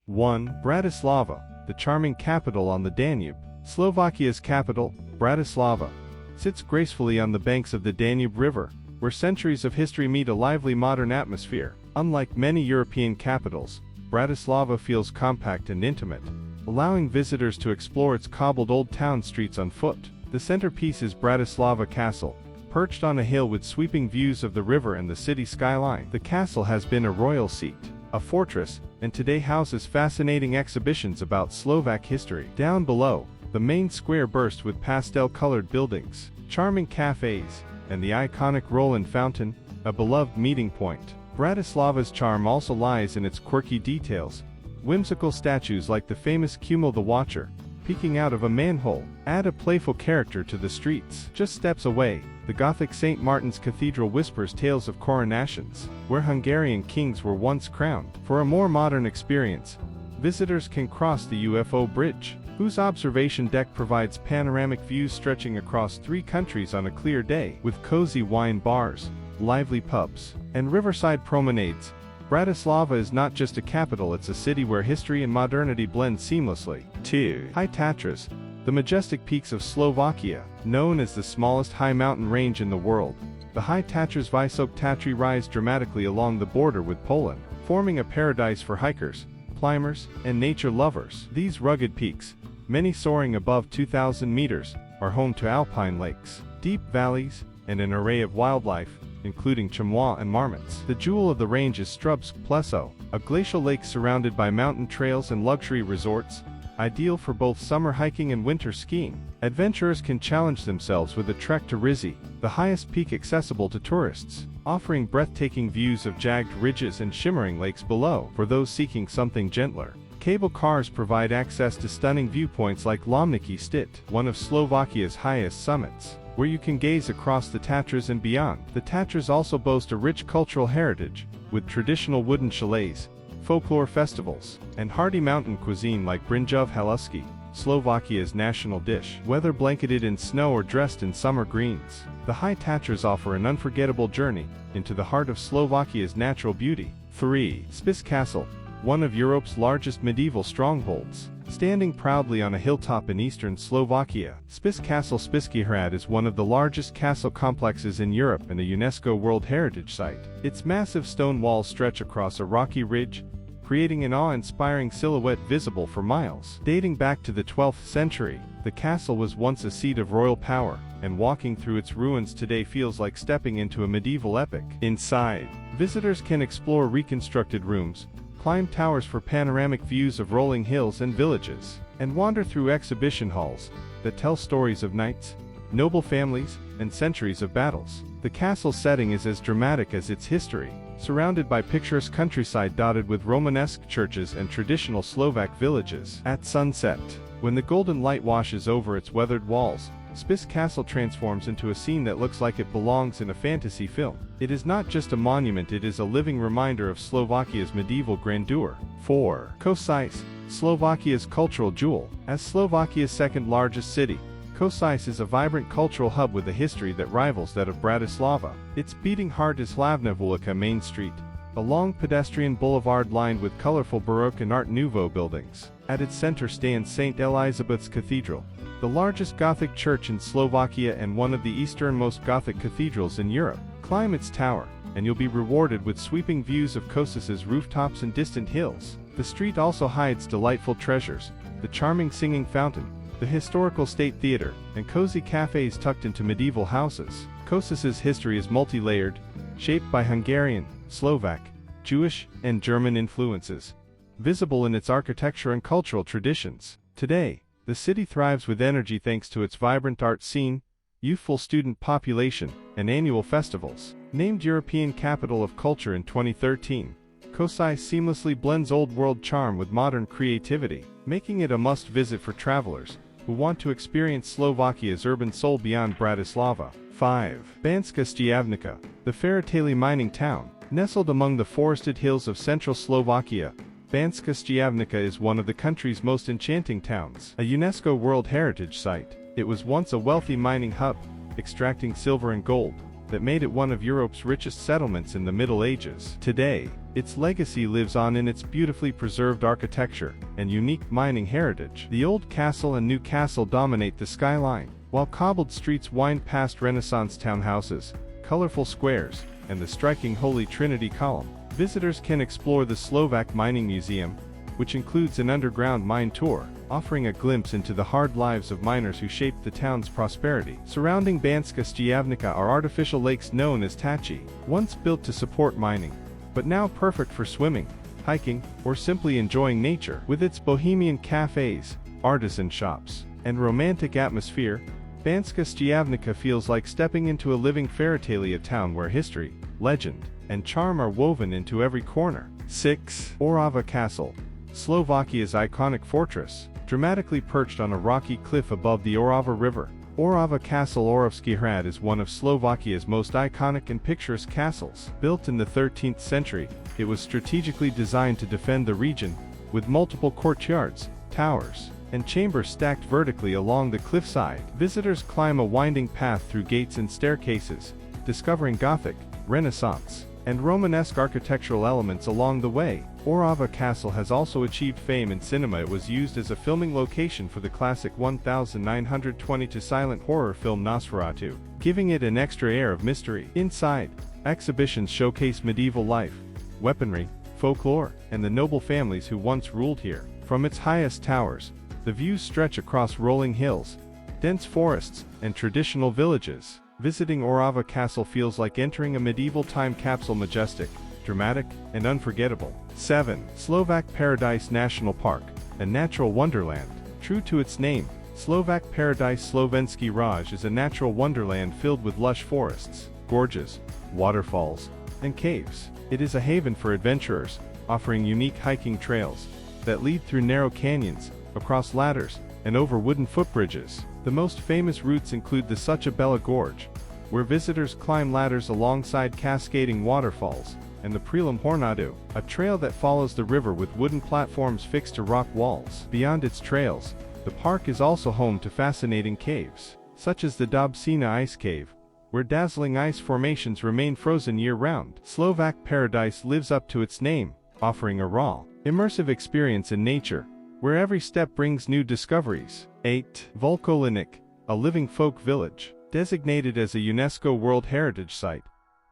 1. Bratislava, the charming capital on the Danube. Slovakia's capital, Bratislava, sits gracefully on the banks of the Danube River, where centuries of history meet a lively modern atmosphere. Unlike many European capitals, Bratislava feels compact and intimate, allowing visitors to explore its cobbled old town streets on foot. The centerpiece is Bratislava Castle, perched on a hill with sweeping views of the river and the city skyline. The castle has been a royal seat, a fortress, and today houses fascinating exhibitions about Slovak history. Down below, the main square bursts with pastel-colored buildings, charming cafes, and the iconic Roland Fountain, a beloved meeting point. Bratislava's charm also lies in its quirky details. Whimsical statues like the famous Kumel the Watcher, peeking out of a manhole, add a playful character to the streets. Just steps away, the Gothic St. Martin's Cathedral whispers tales of coronations, where Hungarian kings were once crowned. For a more modern experience, visitors can cross the UFO Bridge, whose observation deck provides panoramic views stretching across 3 countries on a clear day. With cozy wine bars, lively pubs, and riverside promenades, Bratislava is not just a capital, it's a city where history and modernity blend seamlessly. 2. High Tatras, the majestic peaks of Slovakia. Known as the smallest high mountain range in the world, the High Tatras Vysok Tatry rise dramatically along the border with Poland, forming a paradise for hikers, climbers, and nature lovers. These rugged peaks, many soaring above 2,000 meters, are home to alpine lakes, deep valleys, and an array of wildlife, including chamois and marmots. The jewel of the range is Strubsk Pleso, a glacial lake surrounded by mountain trails and luxury resorts, ideal for both summer hiking and winter skiing. Adventurers can challenge themselves with a trek to Rizi, the highest peak accessible to tourists, offering breathtaking views of jagged ridges and shimmering lakes below. For those seeking something gentler, cable cars provide access to stunning viewpoints like Lomnický Štit, one of Slovakia's highest summits, where you can gaze across the Tatras and beyond. The Tatras also boast a rich cultural heritage, with traditional wooden chalets, folklore festivals, and hearty mountain cuisine like brinjov haluski, Slovakia's national dish. Whether blanketed in snow or dressed in summer greens, the High Tatras offer an unforgettable journey into the heart of Slovakia's natural beauty. 3. Spiš Castle, one of Europe's largest medieval strongholds. Standing proudly on a hilltop in eastern Slovakia, Spiš Castle Spišský hrad is one of the largest castle complexes in Europe and a UNESCO World Heritage Site. Its massive stone walls stretch across a rocky ridge, creating an awe-inspiring silhouette visible for miles. Dating back to the 12th century, the castle was once a seat of royal power, and walking through its ruins today feels like stepping into a medieval epic. Inside, visitors can explore reconstructed rooms, climb towers for panoramic views of rolling hills and villages, and wander through exhibition halls that tell stories of knights, noble families, and centuries of battles. The castle setting is as dramatic as its history, surrounded by picturesque countryside dotted with Romanesque churches and traditional Slovak villages. At sunset, when the golden light washes over its weathered walls, Spiš Castle transforms into a scene that looks like it belongs in a fantasy film. It is not just a monument, it is a living reminder of Slovakia's medieval grandeur. 4. Košice, Slovakia's cultural jewel. As Slovakia's second largest city, Košice is a vibrant cultural hub with a history that rivals that of Bratislava. Its beating heart is Hlavná ulica Main Street, a long pedestrian boulevard lined with colorful Baroque and Art Nouveau buildings. At its center stands St. Elizabeth's Cathedral, the largest Gothic church in Slovakia and one of the easternmost Gothic cathedrals in Europe. Climb its tower, and you'll be rewarded with sweeping views of Košice's rooftops and distant hills. The street also hides delightful treasures, the charming singing fountain, the historical state theater, and cozy cafes tucked into medieval houses. Košice's history is multi-layered, shaped by Hungarian, Slovak, Jewish, and German influences, visible in its architecture and cultural traditions. Today, the city thrives with energy thanks to its vibrant art scene, youthful student population, and annual festivals. Named European Capital of Culture in 2013, Košice seamlessly blends old world charm with modern creativity, making it a must-visit for travelers who want to experience Slovakia's urban soul beyond Bratislava. 5. Banská Štiavnica, the fairytale mining town. Nestled among the forested hills of central Slovakia, Banská Štiavnica is one of the country's most enchanting towns. A UNESCO World Heritage Site, it was once a wealthy mining hub, extracting silver and gold, that made it one of Europe's richest settlements in the Middle Ages. Today, its legacy lives on in its beautifully preserved architecture and unique mining heritage. The old castle and new castle dominate the skyline, while cobbled streets wind past Renaissance townhouses, colorful squares, and the striking Holy Trinity column. Visitors can explore the Slovak Mining Museum, which includes an underground mine tour, offering a glimpse into the hard lives of miners who shaped the town's prosperity. Surrounding Banská Štiavnica are artificial lakes known as Tachi, once built to support mining, but now perfect for swimming, hiking, or simply enjoying nature. With its bohemian cafes, artisan shops, and romantic atmosphere, Banská Štiavnica feels like stepping into a living fairytale town where history, legend, and charm are woven into every corner. 6. Orava Castle, Slovakia's iconic fortress, dramatically perched on a rocky cliff above the Orava River. Orava Castle Oravský hrad is one of Slovakia's most iconic and picturesque castles. Built in the 13th century, it was strategically designed to defend the region, with multiple courtyards, towers, and chambers stacked vertically along the cliffside. Visitors climb a winding path through gates and staircases, discovering Gothic, Renaissance, and Romanesque architectural elements along the way. Orava Castle has also achieved fame in cinema. It was used as a filming location for the classic 1922 silent horror film Nosferatu, giving it an extra air of mystery. Inside, exhibitions showcase medieval life, weaponry, folklore, and the noble families who once ruled here. From its highest towers, the views stretch across rolling hills, dense forests, and traditional villages. Visiting Orava Castle feels like entering a medieval time capsule, majestic, dramatic, and unforgettable. 7. Slovak Paradise National Park, a natural wonderland. True to its name, Slovak Paradise Slovenský Raj is a natural wonderland filled with lush forests, gorges, waterfalls, and caves. It is a haven for adventurers, offering unique hiking trails that lead through narrow canyons, across ladders, and over wooden footbridges. The most famous routes include the Sucha Gorge, where visitors climb ladders alongside cascading waterfalls, and the Prelim Hornado, a trail that follows the river with wooden platforms fixed to rock walls. Beyond its trails, the park is also home to fascinating caves, such as the Dobšina Ice Cave, where dazzling ice formations remain frozen year-round. Slovak Paradise lives up to its name, offering a raw, immersive experience in nature, where every step brings new discoveries. 8. Vlkolínec, a living folk village. Designated as a UNESCO World Heritage Site,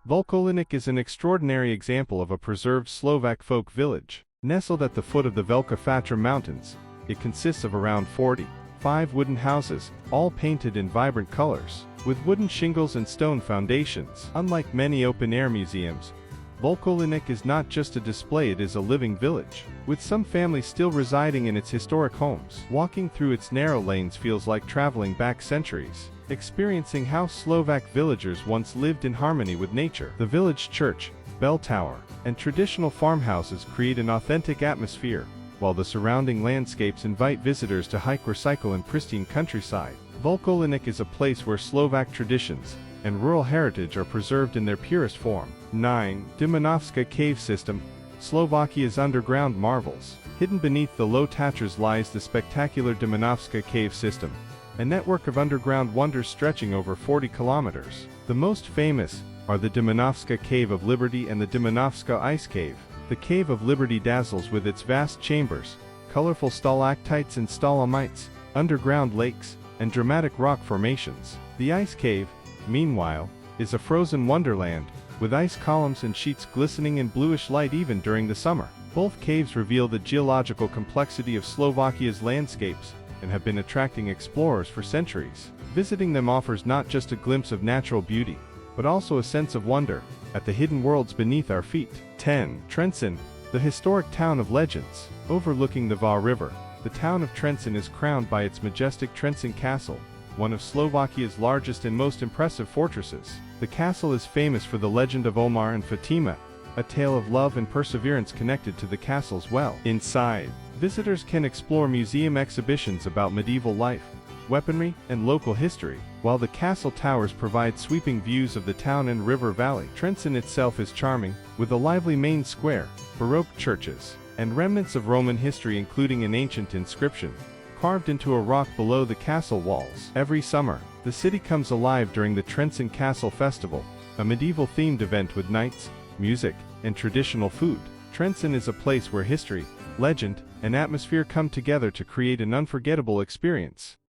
Vlkolínec is an extraordinary example of a preserved Slovak folk village. Nestled at the foot of the Velká Tatra mountains, it consists of around 45 wooden houses, all painted in vibrant colors, with wooden shingles and stone foundations. Unlike many open-air museums, Vlkolínec is not just a display, it is a living village, with some families still residing in its historic homes. Walking through its narrow lanes feels like traveling back centuries, experiencing how Slovak villagers once lived in harmony with nature. The village church, bell tower, and traditional farmhouses create an authentic atmosphere, while the surrounding landscapes invite visitors to hike or cycle in pristine countryside. Vlkolínec is a place where Slovak traditions and rural heritage are preserved in their purest form. 9. Demänovská Cave System, Slovakia's underground marvels. Hidden beneath the low Tatras lies the spectacular Demänovská Cave System, a network of underground wonders stretching over 40 kilometers. The most famous are the Demänovská Cave of Liberty and the Demänovská Ice Cave. The Cave of Liberty dazzles with its vast chambers, colorful stalactites and stalagmites, underground lakes, and dramatic rock formations. The Ice Cave, meanwhile, is a frozen wonderland, with ice columns and sheets glistening in bluish light even during the summer. Both caves reveal the geological complexity of Slovakia's landscapes, and have been attracting explorers for centuries. Visiting them offers not just a glimpse of natural beauty, but also a sense of wonder at the hidden worlds beneath our feet. 10. Trenčín, the historic town of legends. Overlooking the Vá River, the town of Trenčín is crowned by its majestic Trenčín Castle, one of Slovakia's largest and most impressive fortresses. The castle is famous for the legend of Omar and Fatima, a tale of love and perseverance connected to the castle's well. Inside, visitors can explore museum exhibitions about medieval life, weaponry, and local history, while the castle towers provide sweeping views of the town and river valley. Trenčín itself is charming, with a lively main square, Baroque churches, and remnants of Roman history, including an ancient inscription carved into a rock below the castle walls. Every summer, the city comes alive during the Trenčín Castle Festival, a medieval-themed event with knights, music, and traditional food. Trenčín is a place where history, legend, and atmosphere come together to create an unforgettable experience.